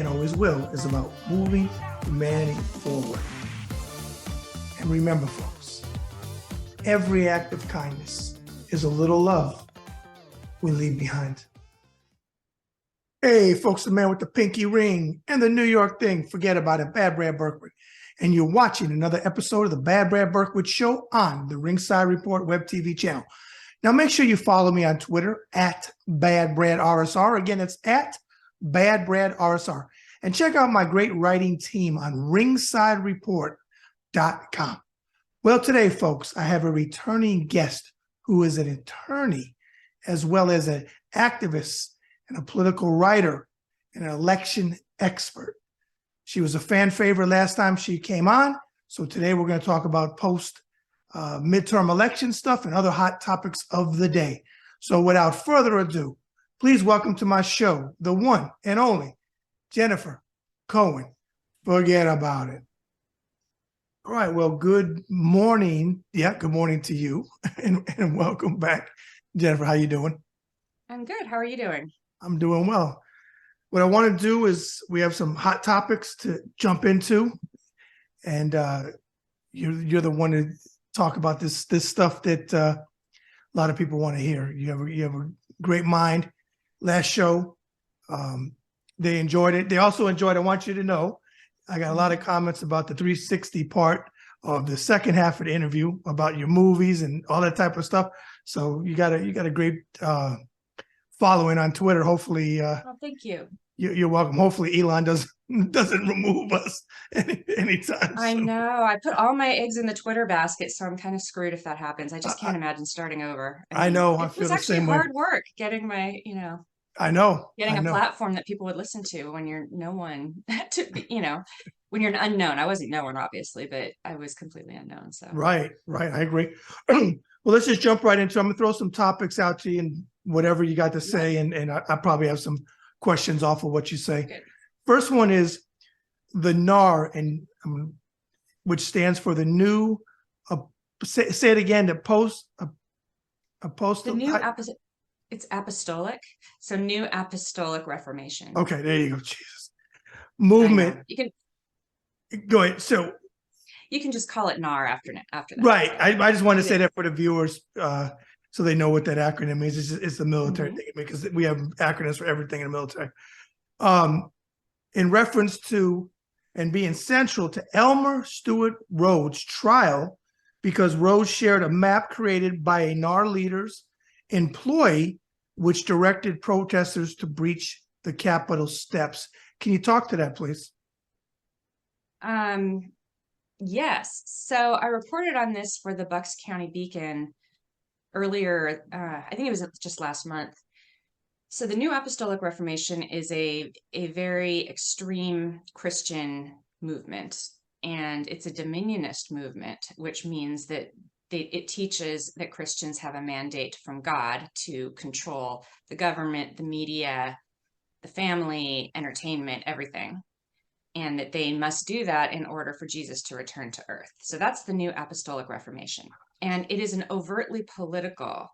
and always will, is about moving humanity forward. And remember, folks, every act of kindness is a little love we leave behind. Hey, folks, the man with the pinky ring and the New York thing, forget about it, Bad Brad Berkwitt. And you're watching another episode of the Bad Brad Berkwitt Show on the Ringside Report web TV channel. Now, make sure you follow me on Twitter at BadBradRSR. Again, it's at BadBradRSR. And check out my great writing team on ringsidereport.com. Well, today, folks, I have a returning guest who is an attorney as well as an activist and a political writer and an election expert. She was a fan favorite last time she came on. So today we're going to talk about midterm election stuff and other hot topics of the day. So without further ado, please welcome to my show, the one and only Jennifer Cohn. Forget about it. All right. Well, good morning. Yeah, good morning to you and welcome back. Jennifer, how you doing? I'm good. How are you doing? I'm doing well. What I want to do is we have some hot topics to jump into, and you're the one to talk about this stuff that a lot of people want to hear. You have a great mind. Last show, they enjoyed it. They also enjoyed. I want you to know, I got a lot of comments about the 360 part of the second half of the interview about your movies and all that type of stuff. So you got a great following on Twitter. Hopefully, thank you. You're welcome. Hopefully, Elon doesn't remove us anytime. I know. I put all my eggs in the Twitter basket, so I'm kind of screwed if that happens. I just can't imagine starting over. I know. I feel the same way. It was actually hard work getting my, I know. Getting a platform that people would listen to when you're no one when you're an unknown. I wasn't no one, obviously, but I was completely unknown. So right. I agree. Well, let's just jump right into it. I'm gonna throw some topics out to you and whatever you got to say, and I probably have some questions off of what you say. Good. First one is the NAR, and which stands for the new. Say it again. It's apostolic, so New Apostolic Reformation. Okay, there you go. Jesus, movement. You can go ahead. So you can just call it NAR after that. Right. I just want to say that for the viewers, so they know what that acronym means. It's the military thing, because we have acronyms for everything in the military. In reference to and being central to Elmer Stewart Rhodes' trial, because Rhodes shared a map created by a NAR leader's employee, which directed protesters to breach the Capitol steps. Can you talk to that, please? Yes. So I reported on this for the Bucks County Beacon earlier. I think it was just last month. So the New Apostolic Reformation is a very extreme Christian movement, and it's a dominionist movement, which means that it teaches that Christians have a mandate from God to control the government, the media, the family, entertainment, everything, and that they must do that in order for Jesus to return to earth. So that's the New Apostolic Reformation. And it is an overtly political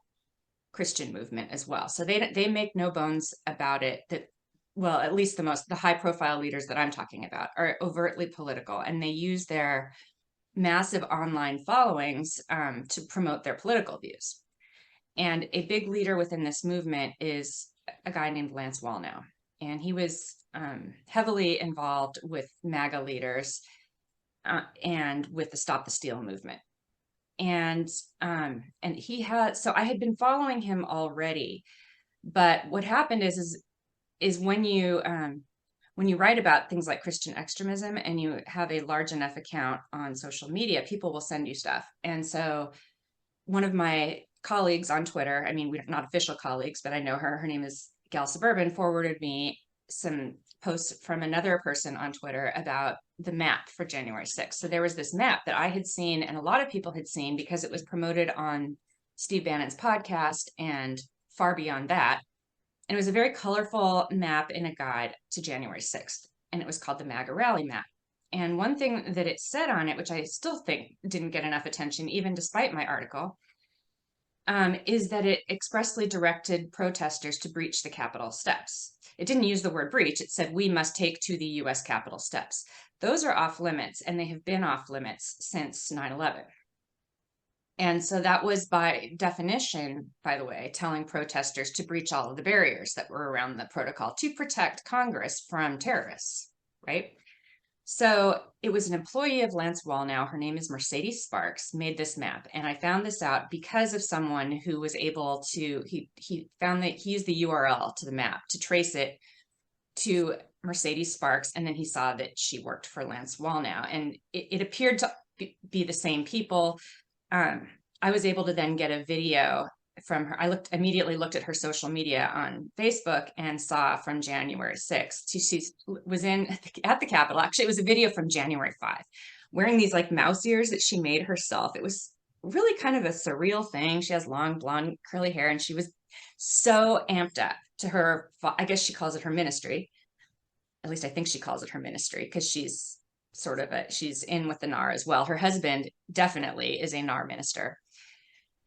Christian movement as well. So they make no bones about it that, well, at least the high profile leaders that I'm talking about are overtly political, and they use their massive online followings to promote their political views. And a big leader within this movement is a guy named Lance Wallnau. And he was heavily involved with MAGA leaders and with the Stop the Steal movement. And he had, so I had been following him already, but what happened is when you write about things like Christian extremism and you have a large enough account on social media, people will send you stuff. And so one of my colleagues on Twitter, I mean, we're not official colleagues, but I know her name is Gal Suburban, forwarded me some posts from another person on Twitter about the map for January 6th. So there was this map that I had seen and a lot of people had seen because it was promoted on Steve Bannon's podcast and far beyond that. And it was a very colorful map in a guide to January 6th. And it was called the MAGA Rally Map. And one thing that it said on it, which I still think didn't get enough attention, even despite my article, is that it expressly directed protesters to breach the Capitol steps. It didn't use the word breach. It said, we must take to the US Capitol steps. Those are off limits, and they have been off limits since 9/11. And so that was, by definition, by the way, telling protesters to breach all of the barriers that were around the protocol to protect Congress from terrorists, right? So it was an employee of Lance Wallnau. Her name is Mercedes Sparks, made this map. And I found this out because of someone who was able to, he found that he used the URL to the map to trace it to Mercedes Sparks. And then he saw that she worked for Lance Wallnau. And it appeared to be the same people. I was able to then get a video from her. I immediately looked at her social media on Facebook and saw from January 6th. She was at the Capitol. Actually, it was a video from January 5, wearing these like mouse ears that she made herself. It was really kind of a surreal thing. She has long blonde curly hair, and she was so amped up to her, I guess she calls it her ministry. At least I think she calls it her ministry, because she's she's in with the NAR as well. Her husband definitely is a NAR minister,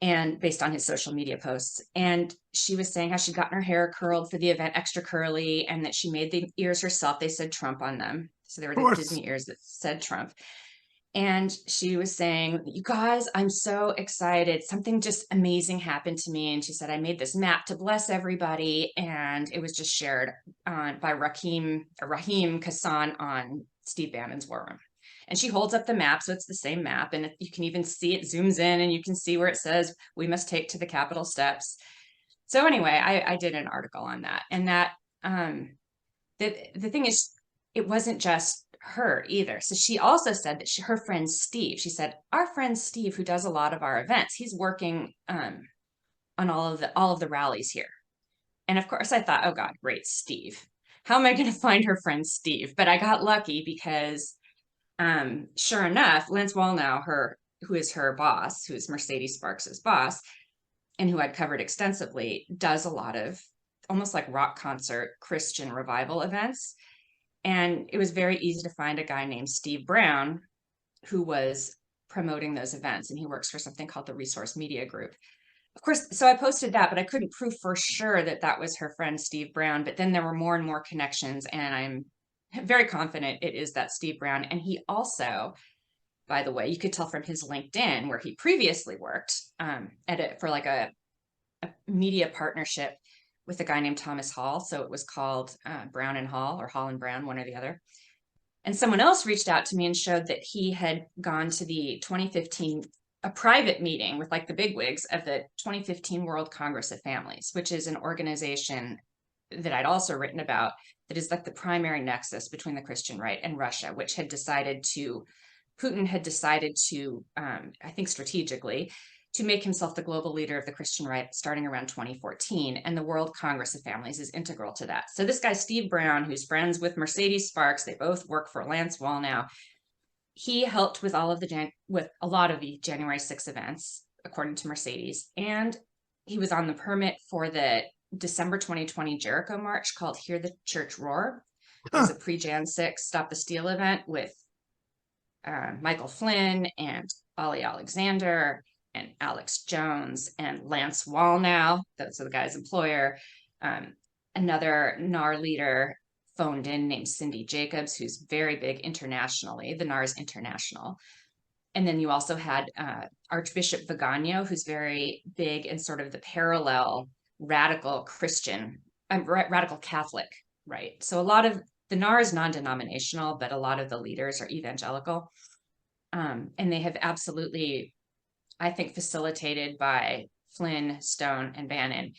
and based on his social media posts. And she was saying how she'd gotten her hair curled for the event, extra curly, and that she made the ears herself. They said Trump on them. So they were the Disney ears that said Trump. And she was saying, you guys, I'm so excited. Something just amazing happened to me. And she said, I made this map to bless everybody. And it was just shared by Raheem Kassan on Steve Bannon's War Room. And she holds up the map, so it's the same map. And you can even see it zooms in, and you can see where it says, we must take to the Capitol steps. So anyway, I did an article on that. And that the thing is, it wasn't just her either. So she also said that her friend Steve, she said, our friend Steve, who does a lot of our events, he's working on all of the rallies here. And of course I thought, oh God, great, Steve. How am I going to find her friend Steve? But I got lucky because sure enough, Lance Wallnau, who is her boss, who is Mercedes Sparks's boss, and who I'd covered extensively, does a lot of almost like rock concert Christian revival events. And it was very easy to find a guy named Steve Brown who was promoting those events. And he works for something called the Resource Media Group. Of course, so I posted that, but I couldn't prove for sure that that was her friend Steve Brown. But then there were more and more connections, and I'm very confident it is that Steve Brown. And he also, by the way, you could tell from his LinkedIn, where he previously worked for like a media partnership with a guy named Thomas Hall. So it was called Brown and Hall, or Hall and Brown, one or the other. And someone else reached out to me and showed that he had gone to the 2015, a private meeting with like the bigwigs of the 2015 World Congress of Families, which is an organization that I'd also written about, that is like the primary nexus between the Christian right and Russia, which had decided to, Putin had decided to, I think strategically, to make himself the global leader of the Christian right starting around 2014. And the World Congress of Families is integral to that. So this guy, Steve Brown, who's friends with Mercedes Sparks, they both work for Lance Wallnau. He helped with with a lot of the January 6 events, according to Mercedes. And he was on the permit for the December 2020 Jericho March called Hear the Church Roar. It was a pre-Jan 6 Stop the Steal event with Michael Flynn and Ollie Alexander and Alex Jones and Lance Wallnau, that's the guy's employer. Another NAR leader phoned in named Cindy Jacobs, who's very big internationally. The NAR is international. And then you also had Archbishop Vigano, who's very big in sort of the parallel radical Christian, radical Catholic, right? So a lot of the NAR is non-denominational, but a lot of the leaders are evangelical. And they have absolutely, I think, facilitated by Flynn, Stone, and Bannon,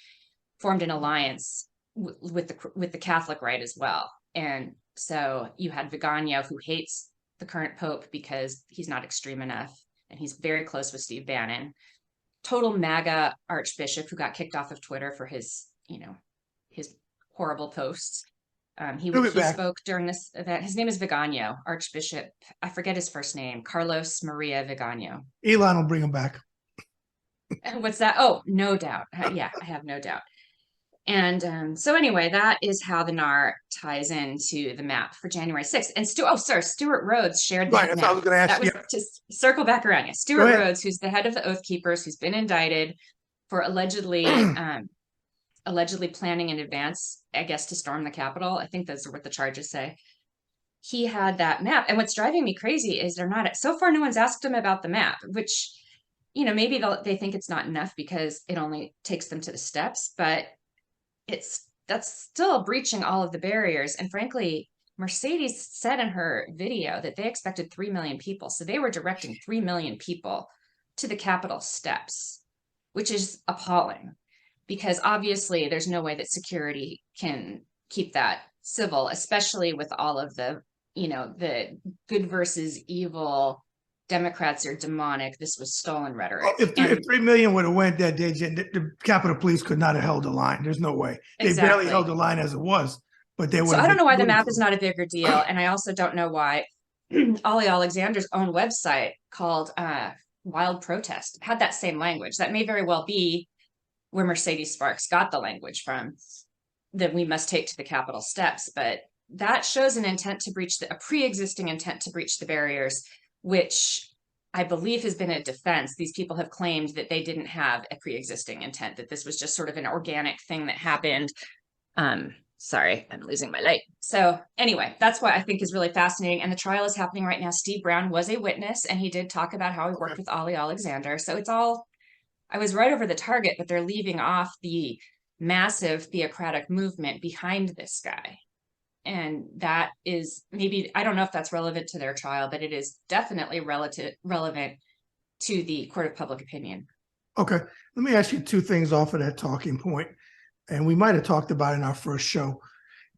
formed an alliance with the Catholic right as well. And so you had Vigano, who hates the current Pope because he's not extreme enough, and he's very close with Steve Bannon. Total MAGA archbishop who got kicked off of Twitter for his horrible posts. He spoke during this event. His name is Vigano, Archbishop. I forget his first name. Carlos Maria Vigano. Elon will bring him back. What's that? Oh, no doubt. Yeah, I have no doubt. And so anyway, that is how the NAR ties into the map for January 6th. And Stuart Rhodes shared that. Right, that's what I was going to ask you. Just circle back around. Yeah, Stuart Rhodes, who's the head of the Oath Keepers, who's been indicted for allegedly allegedly planning in advance, I guess, to storm the Capitol. I think those are what the charges say. He had that map. And what's driving me crazy is so far, no one's asked him about the map, which, maybe they think it's not enough because it only takes them to the steps, but that's still breaching all of the barriers. And frankly, Mercedes said in her video that they expected 3 million people. So they were directing 3 million people to the Capitol steps, which is appalling because obviously there's no way that security can keep that civil, especially with all of the, the good versus evil, Democrats are demonic, this was stolen rhetoric. If 3 million would have went that day, the Capitol Police could not have held the line. There's no way. They barely held the line as it was, but they would. So I don't know why the map is not a bigger deal. And I also don't know why Ollie Alexander's own website called Wild Protest had that same language. That may very well be where Mercedes Sparks got the language from, that we must take to the Capitol steps. But that shows an intent to breach a pre-existing intent to breach the barriers, which I believe has been a defense. These people have claimed that they didn't have a pre-existing intent, that this was just sort of an organic thing that happened. Sorry, I'm losing my light. So anyway, that's what I think is really fascinating. And the trial is happening right now. Steve Brown was a witness, and he did talk about how he worked with Ollie Alexander. So it's all, I was right over the target, but they're leaving off the massive theocratic movement behind this guy. And that is maybe, I don't know if that's relevant to their trial, but it is definitely relevant to the court of public opinion. Okay. Let me ask you two things off of that talking point. And we might have talked about it in our first show.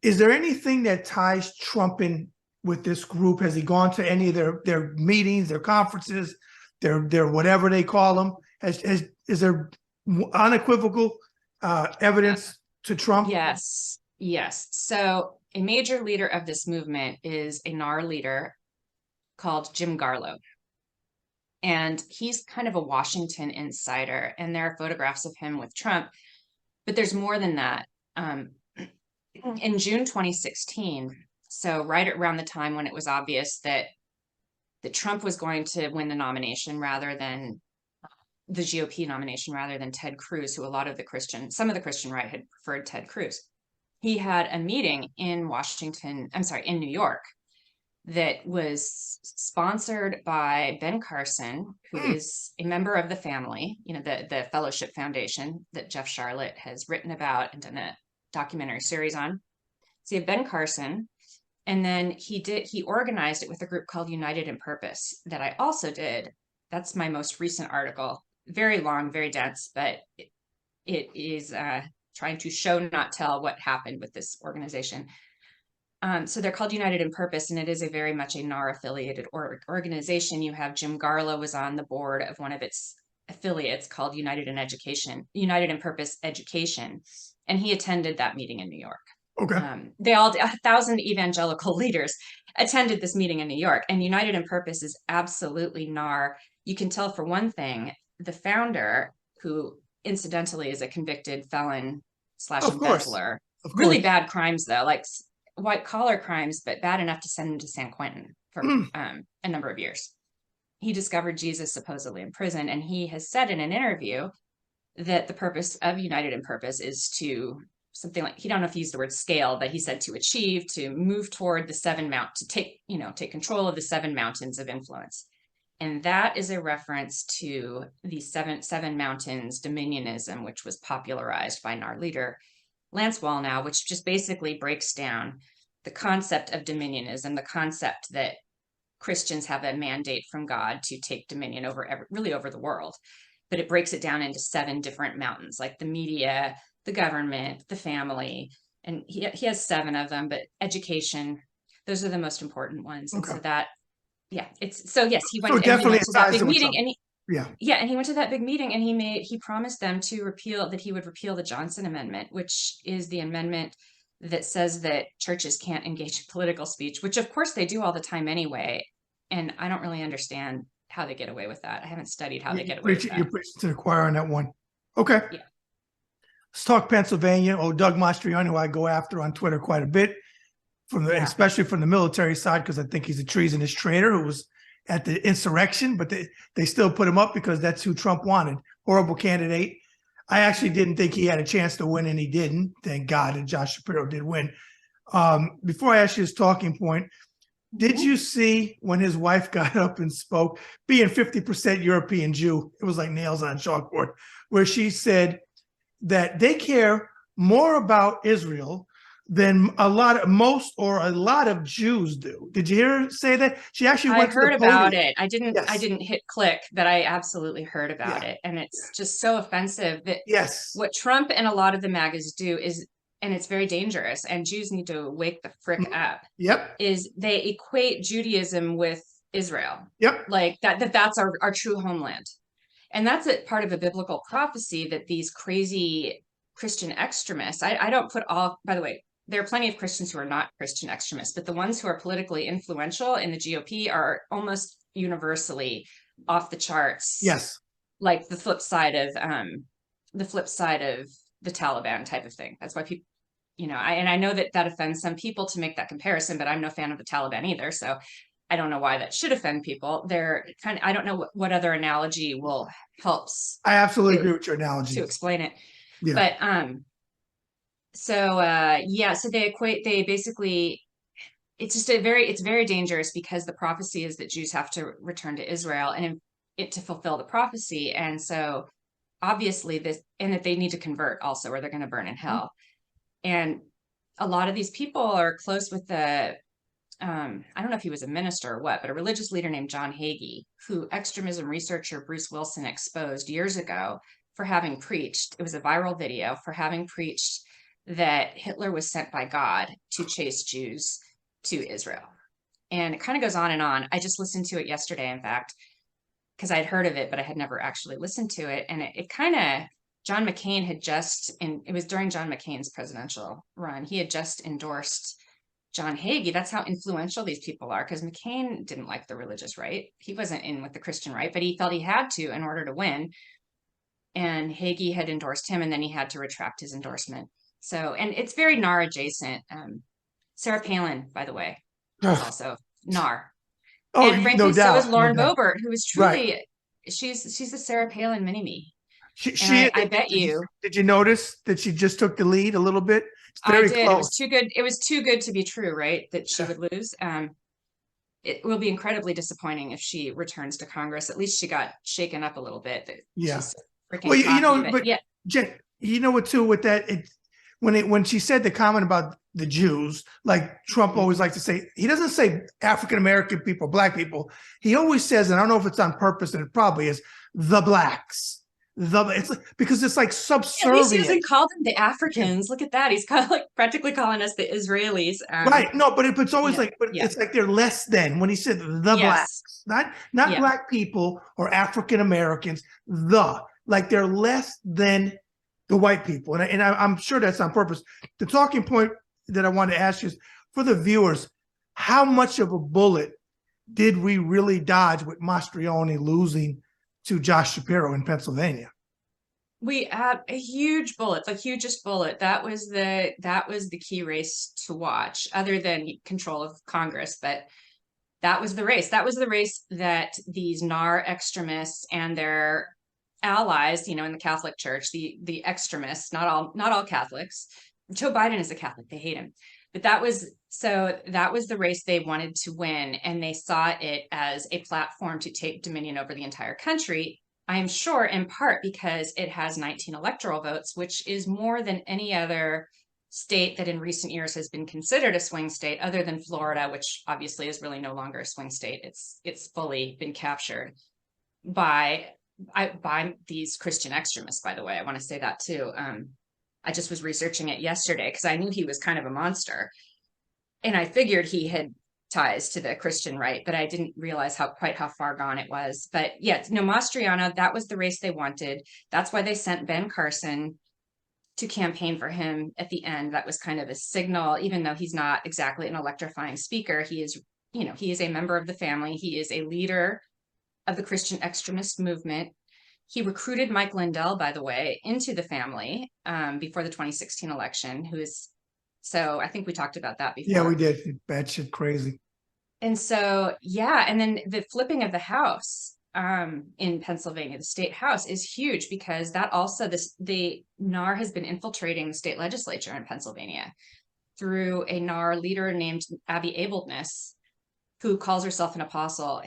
Is there anything that ties Trump in with this group? Has he gone to any of their meetings, their conferences, their whatever they call them? Is there unequivocal evidence to Trump? Yes. So a major leader of this movement is a NAR leader called Jim Garlow. And he's kind of a Washington insider. And there are photographs of him with Trump. But there's more than that. In June 2016, so right around the time when it was obvious that Trump was going to win the nomination rather than the GOP nomination, rather than Ted Cruz, who some of the Christian right had preferred Ted Cruz. He had a meeting in New York, that was sponsored by Ben Carson, who is a member of the family, the Fellowship Foundation that Jeff Sharlet has written about and done a documentary series on. So you have Ben Carson, and then he organized it with a group called United in Purpose that I also did. That's my most recent article. Very long, very dense, but it is trying to show, not tell, what happened with this organization. So they're called United in Purpose, and it is very much a NAR affiliated organization. You have Jim Garlow was on the board of one of its affiliates called United in Purpose Education, and he attended that meeting in New York. Okay. 1,000 evangelical leaders attended this meeting in New York, and United in Purpose is absolutely NAR. You can tell, for one thing, the founder, who incidentally is a convicted felon / embezzler, really bad crimes though, like white collar crimes, but bad enough to send him to San Quentin for a number of years. He discovered Jesus supposedly in prison, and he has said in an interview that the purpose of United in Purpose is to something like, he don't know if he used the word scale, but he said to move toward to take control of the 7 mountains of influence. And that is a reference to the seven mountains dominionism, which was popularized by NAR leader Lance Wallnau, which just basically breaks down the concept of dominionism, the concept that Christians have a mandate from God to take dominion over the world. But it breaks it down into 7 different mountains, like the media, the government, the family, and he has 7 of them, but education, those are the most important ones. Okay. And so that, yes, he went to that big meeting, and he went to that big meeting, and he promised them he would repeal the Johnson Amendment, which is the amendment that says that churches can't engage in political speech, which of course they do all the time anyway. And I don't really understand how they get away with that. I haven't studied how they get away with that. You're preaching to the choir on that one. Okay. Yeah. Let's talk Pennsylvania. Doug Mastreon, who I go after on Twitter quite a bit, especially from the military side, because I think he's a treasonous traitor who was at the insurrection, but they still put him up because that's who Trump wanted. Horrible candidate. I actually didn't think he had a chance to win, and he didn't. Thank God, and Josh Shapiro did win. Before I ask you his talking point, did you see when his wife got up and spoke, being 50% European Jew, it was like nails on chalkboard, where she said that they care more about Israel than a lot of Jews do. Did you hear her say that? She actually I went to the heard about podium. it. I Yes. didn't hit click, but I absolutely heard about Yeah. it. And it's just so offensive that Yes. what Trump and a lot of the MAGAs do is, and it's very dangerous, and Jews need to wake the frick up, Yep. is they equate Judaism with Israel. Yep. Like that's our true homeland. And that's a part of a biblical prophecy that these crazy Christian extremists, I don't put all, by the way, there are plenty of Christians who are not Christian extremists, but the ones who are politically influential in the GOP are almost universally off the charts. Yes. Like the flip side of the Taliban type of thing. That's why people, I know that offends some people to make that comparison, but I'm no fan of the Taliban either. So I don't know why that should offend people. They're I don't know what other analogy will helps I absolutely agree with your analogy. to explain it. Yeah. But so they basically, it's very dangerous because the prophecy is that Jews have to return to Israel and it to fulfill the prophecy. And so obviously and that they need to convert also, or they're going to burn in hell. And a lot of these people are close with the I don't know if he was a minister or what, but a religious leader named John Hagee, who extremism researcher Bruce Wilson exposed years ago for having preached. It was a viral video for having preached that Hitler was sent by God to chase Jews to Israel. And it kind of goes on and on. I just listened to it yesterday, in fact, because I'd heard of it, but I had never actually listened to it. And it kind of, John McCain it was during John McCain's presidential run, he had just endorsed John Hagee. That's how influential these people are, because McCain didn't like the religious right. He wasn't in with the Christian right, but he felt he had to in order to win. And Hagee had endorsed him, and then he had to retract his endorsement. So, and it's very NAR adjacent. Sarah Palin, by the way, is also NAR. Oh, and frankly, no doubt. so is Lauren no doubt. Boebert, who is truly, she's the Sarah Palin mini-me. I bet you. Did you notice that she just took the lead a little bit? It's very I did. close. It was too good. It was too good to be true, right? That she would lose. It will be incredibly disappointing if she returns to Congress. At least she got shaken up a little bit. She's freaking well, cocky, but yeah. Jen, you know what too with that, when she said the comment about the Jews, like Trump always likes to say, he doesn't say African American people, black people. He always says, and I don't know if it's on purpose, and it probably is, the blacks. It's like, because it's like subservient. At least he doesn't call them the Africans. Look at that. He's kind of like practically calling us the Israelis. Right. No, but it's always it's like they're less than, when he said the blacks, not black people or African Americans, like they're less than the white people. And I'm sure that's on purpose. The talking point that I want to ask you is, for the viewers, how much of a bullet did we really dodge with Mastreon losing to Josh Shapiro in Pennsylvania? We had a huge bullet, the hugest bullet. That was the key race to watch, other than control of Congress. But that was the race. That was the race that these NAR extremists and their allies, in the Catholic Church, the extremists, not all Catholics. Joe Biden is a Catholic. They hate him. But that was the race they wanted to win, and they saw it as a platform to take dominion over the entire country. I am sure in part because it has 19 electoral votes, which is more than any other state that in recent years has been considered a swing state, other than Florida, which obviously is really no longer a swing state. It's fully been captured by these Christian extremists, by the way. I want to say that too. I just was researching it yesterday because I knew he was kind of a monster. And I figured he had ties to the Christian right, but I didn't realize quite how far gone it was. But yeah, Mastriano, that was the race they wanted. That's why they sent Ben Carson to campaign for him at the end. That was kind of a signal, even though he's not exactly an electrifying speaker. He is a member of the family. He is a leader of the Christian extremist movement. He recruited Mike Lindell, by the way, into the family before the 2016 election, so I think we talked about that before. Yeah, we did. Batshit crazy. And so, and then the flipping of the House. in Pennsylvania, the state house, is huge because that also the NAR has been infiltrating the state legislature in Pennsylvania through a NAR leader named Abby Abledness, who calls herself an apostle.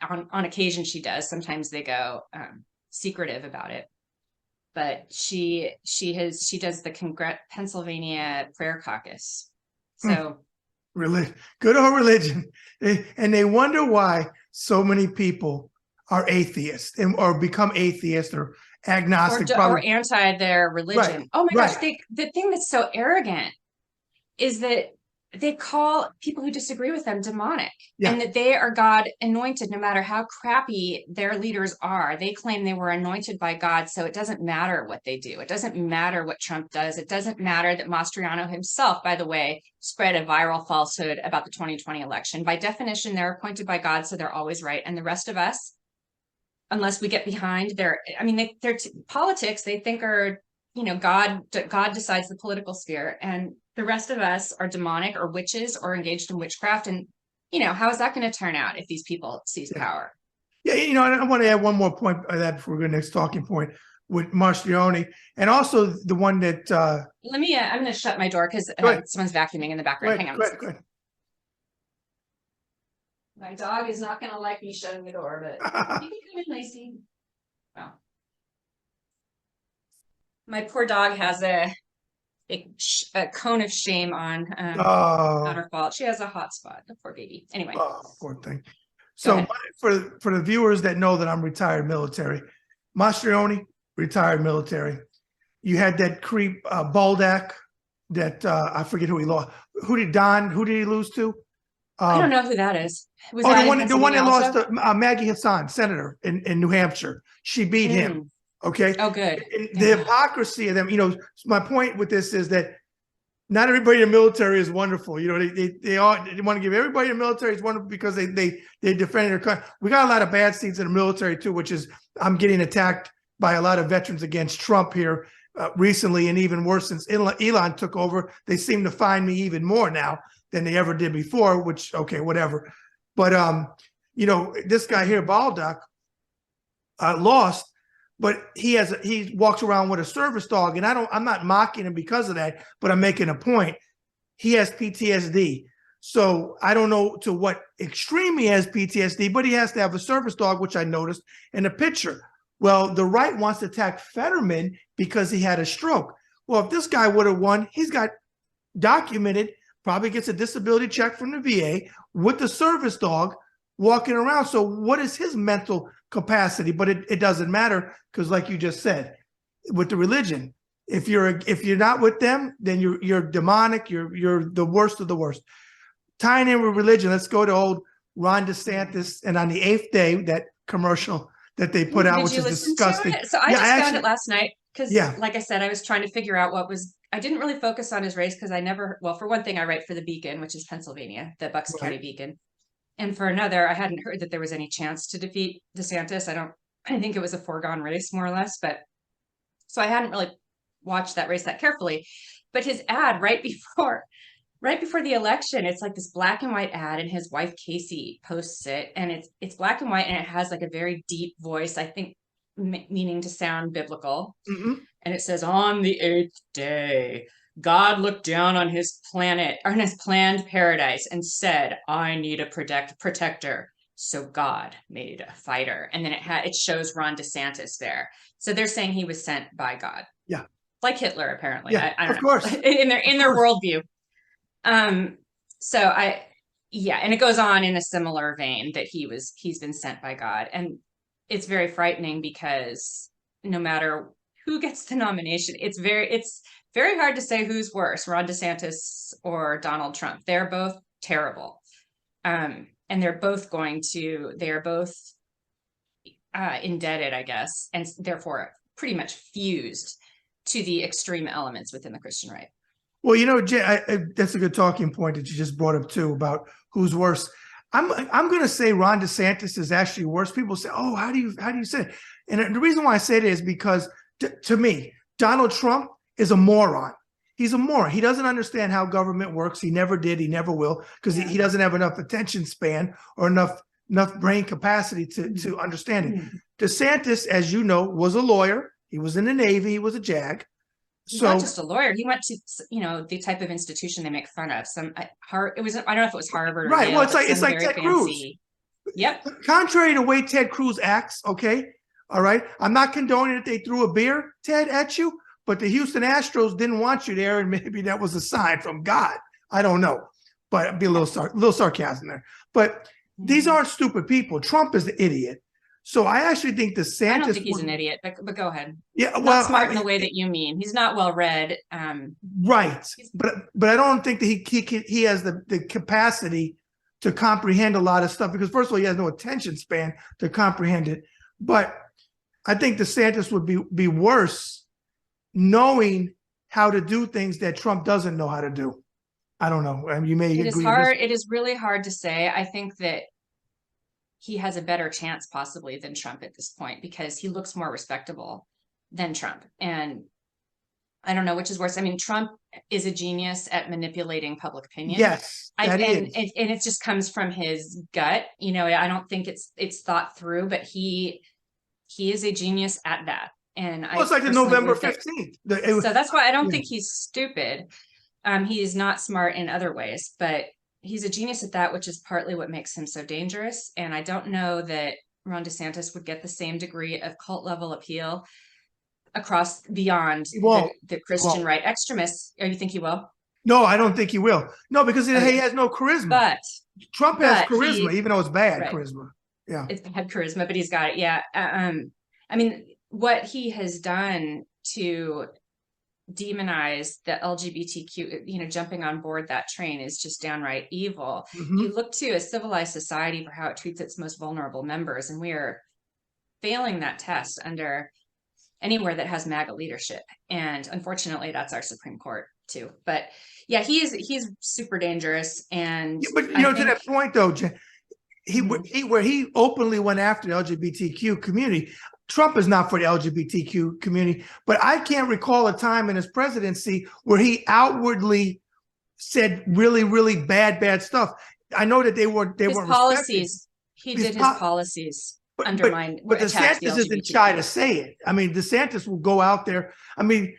On occasion she does. Sometimes they go secretive about it. But she does the Pennsylvania Prayer Caucus. So religion, good old religion. And they wonder why so many people are atheists or become atheists or agnostic or anti their religion. Right, Oh my gosh, right. the thing that's so arrogant is that they call people who disagree with them demonic, Yeah. and that they are God anointed, no matter how crappy their leaders are. They claim they were anointed by God, so it doesn't matter what they do. It doesn't matter what Trump does. It doesn't matter that Mastriano himself, by the way, spread a viral falsehood about the 2020 election. By definition, they're appointed by God, so they're always right. And the rest of us, unless we get behind their politics, they think are, God decides the political sphere, and the rest of us are demonic or witches or engaged in witchcraft. And, how is that going to turn out if these people seize power? Yeah, I want to add one more point of that before we go to the next talking point with Mastreon, and also the one that I'm going to shut my door because someone's vacuuming in the background. Hang on. Go ahead. My dog is not going to like me shutting the door, but you can come in, Lacey. Oh. My poor dog has a cone of shame on not her fault. She has a hot spot, the poor baby. Anyway. Oh, poor thing. So for the viewers that know that I'm retired military, Mastreon, retired military. You had that creep Baldak that I forget who he lost. Who did he lose to? I don't know who that is. Was the one that lost to Maggie Hassan, senator in New Hampshire. She beat him. Okay. Oh, good. The hypocrisy of them. My point with this is that not everybody in the military is wonderful. They want to give everybody in the military is wonderful because they defend their country. We got a lot of bad seeds in the military too, which is I'm getting attacked by a lot of veterans against Trump here recently, and even worse since Elon took over. They seem to find me even more now than they ever did before. Which whatever. But this guy here, Baldock, lost. But he walks around with a service dog, and I'm not mocking him because of that, but I'm making a point. He has PTSD. So I don't know to what extreme he has PTSD, but he has to have a service dog, which I noticed in the picture. Well, the right wants to attack Fetterman because he had a stroke. Well, if this guy would have won, he's got documented, probably gets a disability check from the VA with the service dog walking around. So what is his mental capacity? But it doesn't matter because, like you just said, with the religion, if you're not with them, then you're demonic. You're the worst of the worst. Tying in with religion, let's go to old Ron DeSantis, and on the 8th day, that commercial that they put out, which is disgusting. So I just found it last night because, like I said, I was trying to figure out I didn't really focus on his race because for one thing, I write for the Beacon, which is Pennsylvania, the Bucks County Beacon. And for another, I hadn't heard that there was any chance to defeat DeSantis. I think it was a foregone race, more or less. So I hadn't really watched that race that carefully. But his ad right before the election, it's like this black and white ad, and his wife Casey posts it, and it's black and white, and it has like a very deep voice, I think meaning to sound biblical. Mm-hmm. And it says, on the 8th day, God looked down on his planet, or on his planned paradise, and said, I need a protector. So God made a fighter. And then it shows Ron DeSantis there. So they're saying he was sent by God. Yeah. Like Hitler, apparently. Yeah, I don't of know. course. in their worldview. And it goes on in a similar vein that he's been sent by God. And it's very frightening because no matter who gets the nomination, it's very hard to say who's worse, Ron DeSantis or Donald Trump. They're both terrible. And they are both indebted, I guess, and therefore pretty much fused to the extreme elements within the Christian right. Well, that's a good talking point that you just brought up too about who's worse. I'm going to say Ron DeSantis is actually worse. People say, "Oh, how do you say it?" And the reason why I say it is because to me, Donald Trump is a moron. He's a moron. He doesn't understand how government works. He never did. He never will, because he doesn't have enough attention span or enough enough brain capacity to understand it. DeSantis, as you know, was a lawyer. He was in the Navy. He was a JAG. He's not just a lawyer. He went to, the type of institution they make fun of. It was, I don't know if it was Harvard or right. Yale, Well, it's but like Ted Cruz. Yep. Contrary to the way Ted Cruz acts, okay, all right. I'm not condoning that they threw a beer, Ted, at you, but the Houston Astros didn't want you there, and maybe that was a sign from God. I don't know, but be a little sarcasm there. But these aren't stupid people. Trump is the idiot. So I actually think DeSantis. I don't think he's an idiot, but go ahead. Yeah, well, not smart in the way that you mean. He's not well read. Right, but I don't think that he has the capacity to comprehend a lot of stuff, because first of all, he has no attention span to comprehend it. But I think DeSantis would be worse knowing how to do things that Trump doesn't know how to do. I don't know. I mean, you may agree. It is hard. It is really hard to say. I think that he has a better chance possibly than Trump at this point, because he looks more respectable than Trump. And I don't know which is worse. I mean, Trump is a genius at manipulating public opinion. Yes, and it just comes from his gut. I don't think it's thought through, but he is a genius at that. And it's like the November 15th. So that's why I don't think he's stupid. He is not smart in other ways, but he's a genius at that, which is partly what makes him so dangerous. And I don't know that Ron DeSantis would get the same degree of cult level appeal across beyond the Christian right extremists. Oh, you think he will? No, I don't think he will. No, because he has no charisma. But Trump has charisma, even though it's bad charisma. Yeah, it's bad charisma, but he's got it. Yeah. I mean, what he has done to demonize the LGBTQ, jumping on board that train is just downright evil. You look to a civilized society for how it treats its most vulnerable members, and we are failing that test under anywhere that has MAGA leadership. And unfortunately, that's our Supreme Court too. But yeah, he's super dangerous. And but to that point though, where he openly went after the LGBTQ community. Trump is not for the LGBTQ community, but I can't recall a time in his presidency where he outwardly said really, really bad stuff. I know that they were policies. He did his policies undermine. But DeSantis isn't shy to say it. I mean, DeSantis will go out there. I mean,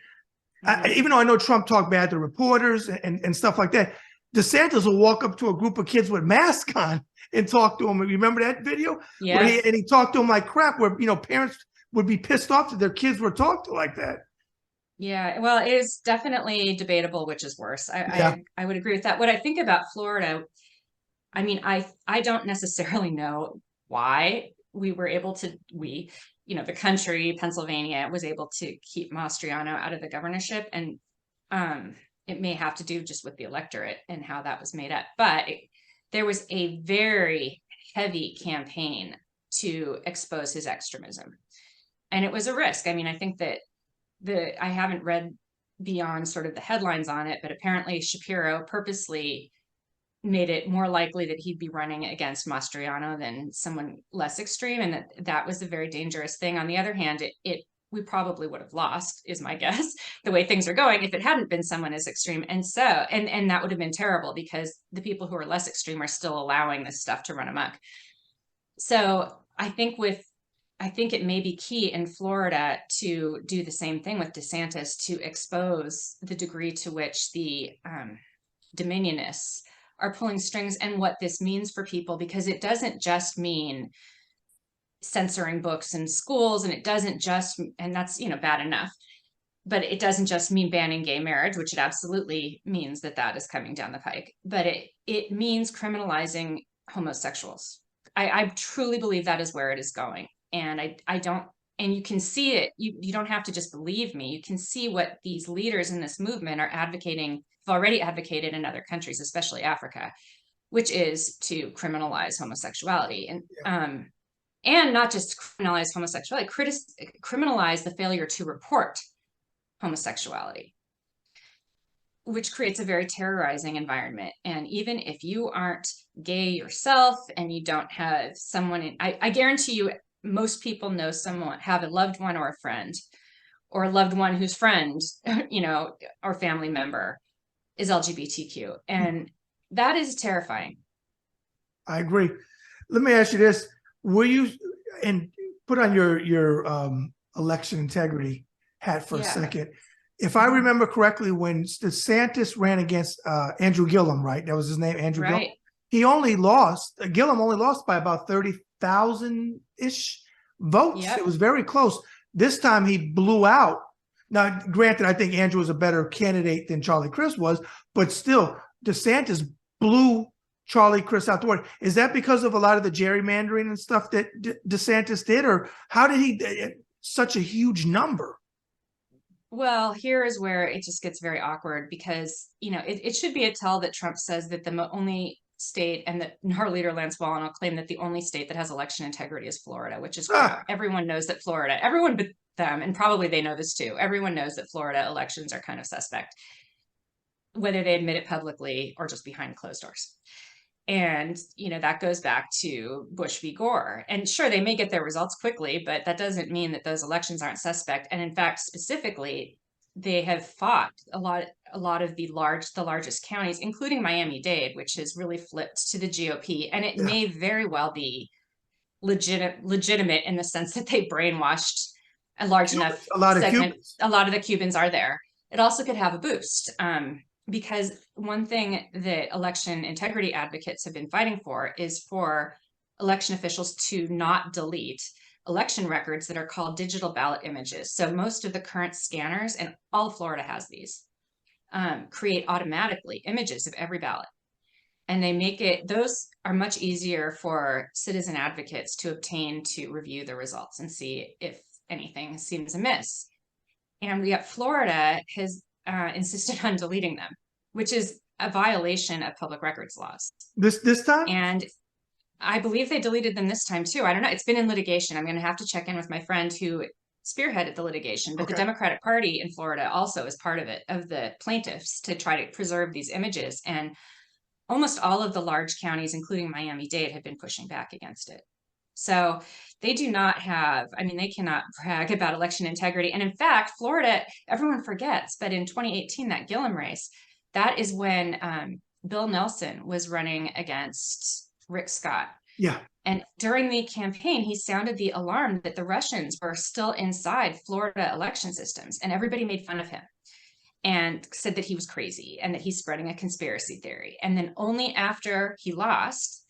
even though I know Trump talked bad to reporters and stuff like that, DeSantis will walk up to a group of kids with masks on and talk to them. You remember that video? Yeah. Where he talked to them like crap, where parents would be pissed off that their kids were talked to like that. Yeah, well, it is definitely debatable which is worse. I would agree with that. What I think about Florida, I mean, I don't necessarily know why we were able to, the country, Pennsylvania, was able to keep Mastreon out of the governorship. And it may have to do just with the electorate and how that was made up. But there was a very heavy campaign to expose his extremism. And it was a risk. I mean, I think that I haven't read beyond sort of the headlines on it, but apparently Shapiro purposely made it more likely that he'd be running against Mastriano than someone less extreme. And that was a very dangerous thing. On the other hand, we probably would have lost, is my guess, the way things are going, if it hadn't been someone as extreme. And so, and that would have been terrible, because the people who are less extreme are still allowing this stuff to run amok. So I think it may be key in Florida to do the same thing with DeSantis, to expose the degree to which the dominionists are pulling strings and what this means for people, because it doesn't just mean censoring books in schools, and it doesn't just, and that's, bad enough, but it doesn't just mean banning gay marriage, which it absolutely means that is coming down the pike, but it means criminalizing homosexuals. I truly believe that is where it is going. And I don't, and you can see it, you don't have to just believe me, you can see what these leaders in this movement are advocating, have already advocated in other countries, especially Africa, which is to criminalize homosexuality. And not just criminalize homosexuality, criminalize the failure to report homosexuality, which creates a very terrorizing environment. And even if you aren't gay yourself and you don't have someone, I guarantee you, most people know someone, have a loved one or a friend, or a loved one whose friend, or family member is LGBTQ. And that is terrifying. I agree. let me ask you this: were you, and put on your election integrity hat for a second? If I remember correctly, when DeSantis ran against Andrew Gillum, right? That was his name, Andrew Gillum. He only lost. Gillum only lost by about 30,000-ish votes. It was very close. This time he blew out. Now, granted, I think Andrew was a better candidate than Charlie Crist was, but still, DeSantis blew Charlie Crist out the water. Is that because of a lot of the gerrymandering and stuff that DeSantis did, or how did he such a huge number? Well, here is where it just gets very awkward because, you know, it should be a tell that Trump says that the only state, and that NAR leader Lance Wallen will claim that the only state that has election integrity is Florida, which is crap. Everyone knows that Florida, everyone but them, and probably they know this too, everyone knows that Florida elections are kind of suspect, whether they admit it publicly or just behind closed doors. And, you know, that goes back to Bush v. Gore. And sure, they may get their results quickly, but that doesn't mean that those elections aren't suspect. And in fact, specifically, they have fought a lot of the largest counties, including Miami-Dade, which has really flipped to the GOP. And it may very well be legitimate in the sense that they brainwashed a large enough segment. A lot of the Cubans are there. It also could have a boost. Because one thing that election integrity advocates have been fighting for is for election officials to not delete election records that are called digital ballot images. So most of the current scanners, and all of Florida has these, create automatically images of every ballot. And they make it, those are much easier for citizen advocates to obtain to review the results and see if anything seems amiss. And yet Florida has insisted on deleting them, which is a violation of public records laws. This time? And I believe they deleted them this time too. I don't know. It's been in litigation. I'm going to have to check in with my friend who spearheaded the litigation, but the Democratic Party in Florida also is part of it, of the plaintiffs, to try to preserve these images. And almost all of the large counties, including Miami-Dade, have been pushing back against it. So they do not have, I mean, they cannot brag about election integrity. And in fact, Florida, everyone forgets, but in 2018, that Gillum race, that is when Bill Nelson was running against Rick Scott. Yeah. And during the campaign, he sounded the alarm that the Russians were still inside Florida election systems, and everybody made fun of him and said that he was crazy and that he's spreading a conspiracy theory. And then only after he lost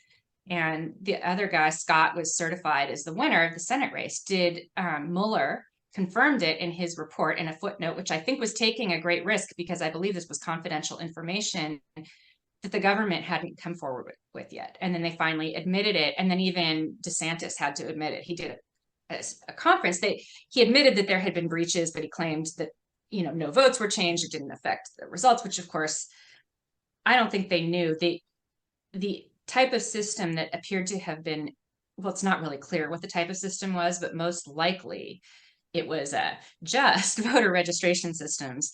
and the other guy, Scott, was certified as the winner of the Senate race, did Mueller confirmed it in his report in a footnote, which I think was taking a great risk because I believe this was confidential information that the government hadn't come forward with yet. And then they finally admitted it. And then even DeSantis had to admit it. He did a conference. He admitted that there had been breaches, but he claimed that, you know, no votes were changed. It didn't affect the results, which of course, I don't think they knew. The type of system that appeared to have been, well, it's not really clear what the type of system was, but most likely it was just voter registration systems.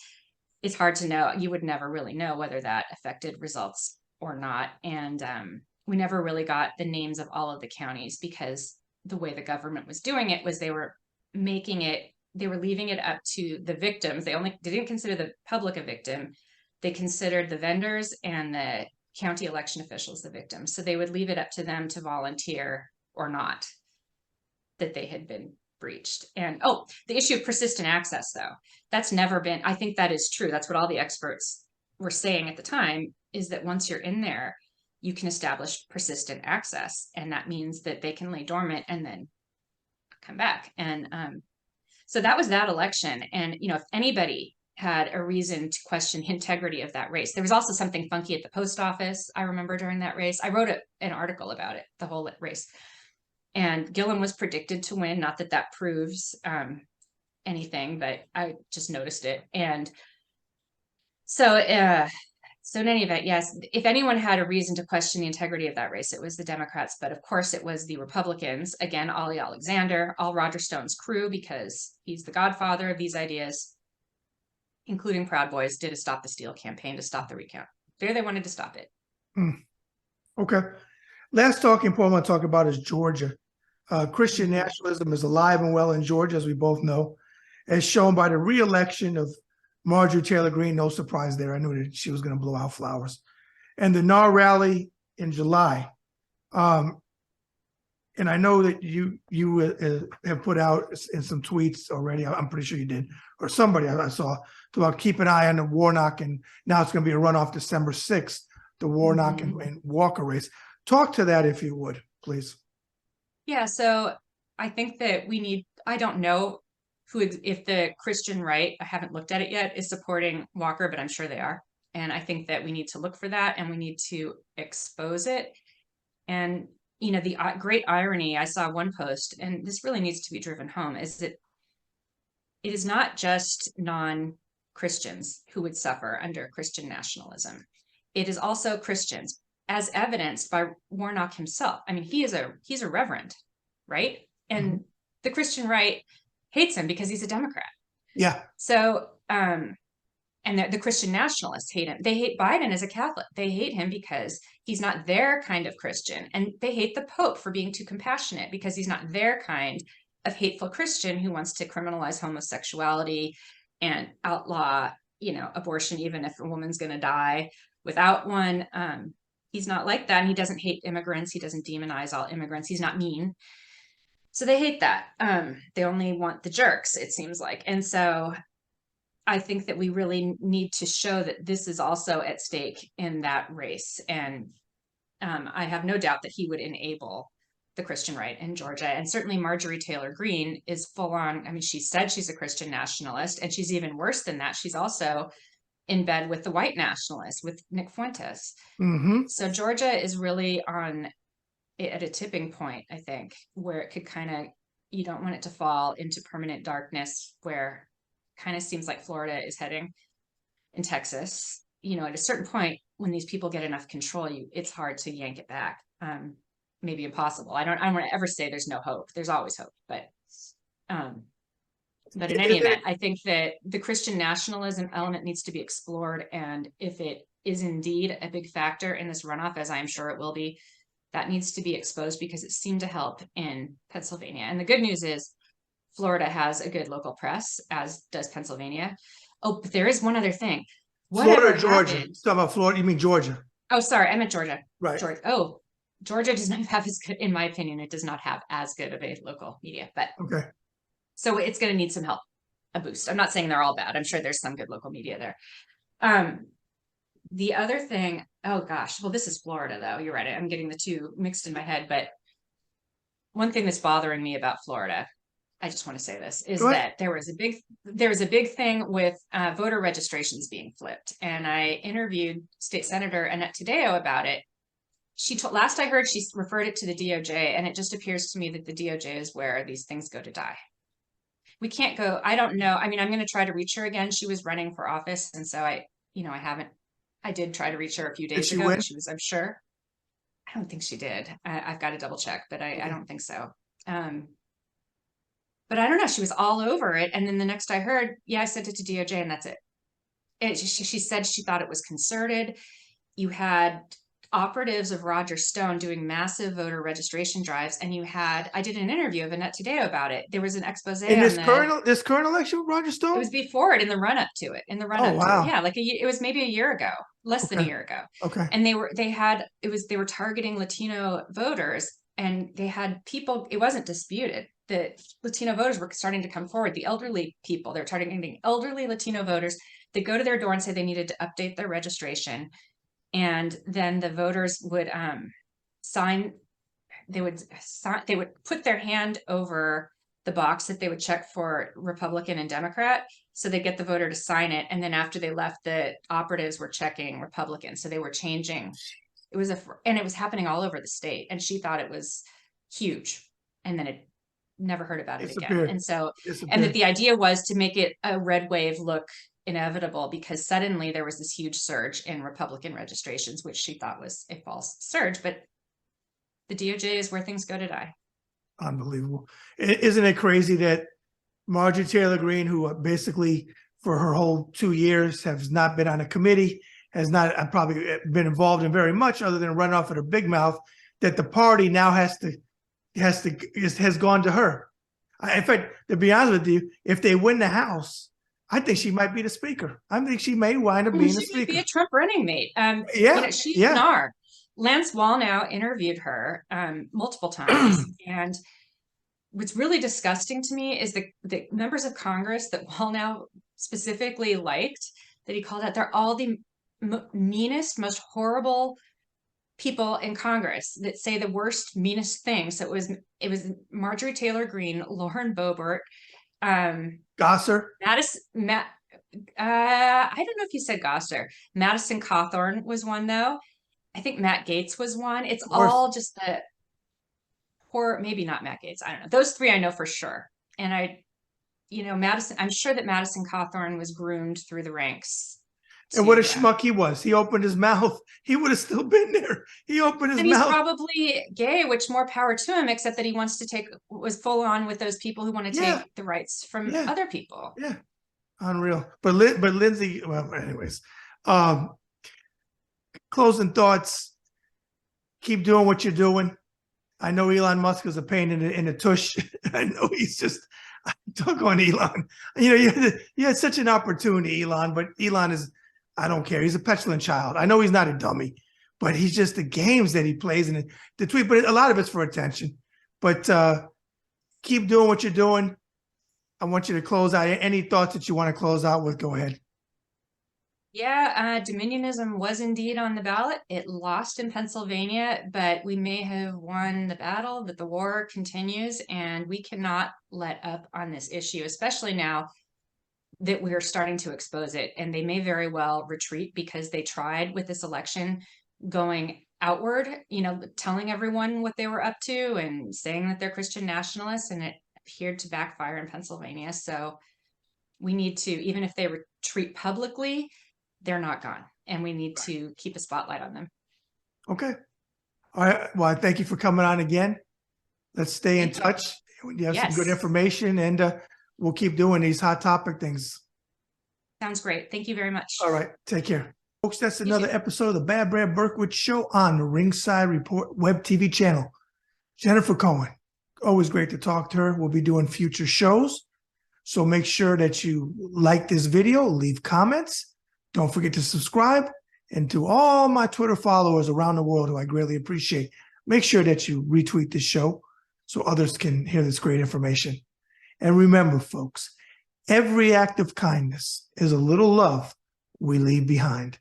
It's hard to know. You would never really know whether that affected results or not. And we never really got the names of all of the counties because the way the government was doing it was they were leaving it up to the victims. They didn't consider the public a victim. They considered the vendors and the county election officials the victims. So they would leave it up to them to volunteer or not that they had been breached. And the issue of persistent access, though, that's never been, I think that is true. That's what all the experts were saying at the time, is that once you're in there, you can establish persistent access. And that means that they can lay dormant and then come back. And so that was that election. And, you know, if anybody had a reason to question the integrity of that race, there was also something funky at the post office. I remember during that race, I wrote an article about it, the whole race. And Gillum was predicted to win. Not that that proves anything, but I just noticed it. And so in any event, yes, if anyone had a reason to question the integrity of that race, it was the Democrats. But of course, it was the Republicans. Again, Ollie Alexander, all Roger Stone's crew, because he's the godfather of these ideas, including Proud Boys, did a Stop the Steal campaign to stop the recount. They wanted to stop it. Okay. Last talking point I want to talk about is Georgia. Christian nationalism is alive and well in Georgia, as we both know, as shown by the re-election of Marjorie Taylor Greene. No surprise there. I knew that she was going to blow out flowers. And the NAR rally in July. and I know that you have put out in some tweets already. I'm pretty sure you did, or somebody I saw, about keep an eye on the Warnock, and now it's going to be a runoff December 6th, the Warnock and Walker race. Talk to that if you would, please. Yeah, so I think that I don't know if the Christian right, I haven't looked at it yet, is supporting Walker, but I'm sure they are. And I think that we need to look for that and we need to expose it. And, the great irony, I saw one post, and this really needs to be driven home, is that it is not just non-Christians who would suffer under Christian nationalism. It is also Christians, as evidenced by Warnock himself. I mean, he's a reverend, right? And the Christian right hates him because he's a Democrat. Yeah. So, and the Christian nationalists hate him. They hate Biden as a Catholic. They hate him because he's not their kind of Christian. And they hate the Pope for being too compassionate because he's not their kind of hateful Christian who wants to criminalize homosexuality and outlaw, abortion, even if a woman's going to die without one. He's not like that. And he doesn't hate immigrants. He doesn't demonize all immigrants. He's not mean. So they hate that. They only want the jerks, it seems like. And so I think that we really need to show that this is also at stake in that race. And I have no doubt that he would enable the Christian right in Georgia. And certainly Marjorie Taylor Greene is full on. I mean, she said she's a Christian nationalist, and she's even worse than that. She's also in bed with the white nationalists, with Nick Fuentes. So Georgia is really at a tipping point, I think, where it could you don't want it to fall into permanent darkness, where kind of seems like Florida is heading, in Texas. At a certain point, when these people get enough control, it's hard to yank it back. Maybe impossible. I don't want to ever say there's no hope. There's always hope. But in any event, I think that the Christian nationalism element needs to be explored. And if it is indeed a big factor in this runoff, as I am sure it will be, that needs to be exposed because it seemed to help in Pennsylvania. And the good news is Florida has a good local press, as does Pennsylvania. Oh, but there is one other thing. Florida, Georgia. Talk about Florida. You mean Georgia? Oh, sorry. I meant Georgia. Right. Georgia does not have as good, in my opinion, it does not have as good of a local media. But okay. So it's going to need some help, a boost. I'm not saying they're all bad. I'm sure there's some good local media there. The other thing, oh gosh, well, this is Florida though. You're right. I'm getting the two mixed in my head. But one thing that's bothering me about Florida, I just want to say this, is that there was a big thing with voter registrations being flipped. And I interviewed State Senator Annette Taddeo about it. Last I heard, she referred it to the DOJ, and it just appears to me that the DOJ is where these things go to die. We can't go, I don't know. I mean, I'm going to try to reach her again. She was running for office. And so I did try to reach her a few days ago, but I'm sure. I don't think she did. I've got to double check, but I don't think so. But I don't know. She was all over it. And then the next I heard, I sent it to DOJ and that's it. She said she thought it was concerted. You had operatives of Roger Stone doing massive voter registration drives. And I did an interview of Annette Taddeo about it. There was an expose in this current election with Roger Stone? It was before it, in the run up to it, wow. To it. Yeah. It was maybe a year ago, less than a year ago. Okay. And they were targeting Latino voters, and they had people, it wasn't disputed that Latino voters were starting to come forward. The elderly people, they're targeting elderly Latino voters. They go to their door and say they needed to update their registration. And then the voters would they would put their hand over the box that they would check for Republican and Democrat. So they get the voter to sign it. And then after they left, the operatives were checking Republican. So they were changing. And it was happening all over the state. And she thought it was huge. And then it never heard about it again. And so, and that the idea was to make it a red wave look inevitable, because suddenly there was this huge surge in Republican registrations, which she thought was a false surge. But the DOJ is where things go to die. Unbelievable. Isn't it crazy that Marjorie Taylor Greene, who basically for her whole 2 years has not been on a committee, has not probably been involved in very much other than run off at her big mouth, that the party now has gone to her. In fact, to be honest with you, if they win the House, I think she might be the speaker. I think she may wind up being the speaker. She might be a Trump running mate. She's NAR. Lance Wallnau interviewed her multiple times, and what's really disgusting to me is the members of Congress that Wallnau specifically liked, that he called out, they're all the meanest, most horrible people in Congress that say the worst, meanest things. So it was Marjorie Taylor Greene, Lauren Boebert, Gosser, I don't know if you said Gosser. Madison Cawthorn was one, though. I think Matt Gaetz was one. It's all just the poor, maybe not Matt Gaetz. I don't know. Those three I know for sure. And Madison, I'm sure that Madison Cawthorn was groomed through the ranks. And what a schmuck he was. He opened his mouth. He would have still been there. He opened his mouth. And he's probably gay, which more power to him, except that he wants to was full on with those people who want to take the rights from other people. Yeah. Unreal. But Lindsay, well, anyways, closing thoughts. Keep doing what you're doing. I know Elon Musk is a pain in the tush. I know he's just, I took on Elon. You had such an opportunity, Elon, but Elon is, I don't care. He's a petulant child. I know he's not a dummy, but he's just the games that he plays and the tweet, but a lot of it's for attention. But keep doing what you're doing. I want you to close out. Any thoughts that you want to close out with? Go ahead. Yeah, Dominionism was indeed on the ballot. It lost in Pennsylvania, but we may have won the battle, but the war continues, and we cannot let up on this issue, especially now that we're starting to expose it. And they may very well retreat because they tried with this election going outward, telling everyone what they were up to and saying that they're Christian nationalists, and it appeared to backfire in Pennsylvania. So we need to, even if they retreat publicly, they're not gone, and we need to keep a spotlight on them. Okay. All right. Well, thank you for coming on again. Let's stay in touch. You have some good information, and we'll keep doing these hot topic things. Sounds great. Thank you very much. All right. Take care. Folks, that's another episode of the Bad Brad Berkwitt Show on the Ringside Report web TV channel. Jennifer Cohn, always great to talk to her. We'll be doing future shows. So make sure that you like this video, leave comments. Don't forget to subscribe. And to all my Twitter followers around the world who I greatly appreciate, make sure that you retweet this show so others can hear this great information. And remember, folks, every act of kindness is a little love we leave behind.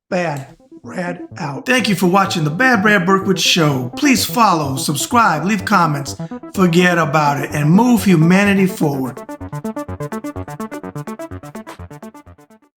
Bad Brad out. Thank you for watching the Bad Brad Berkwitt Show. Please follow, subscribe, leave comments, forget about it, and move humanity forward.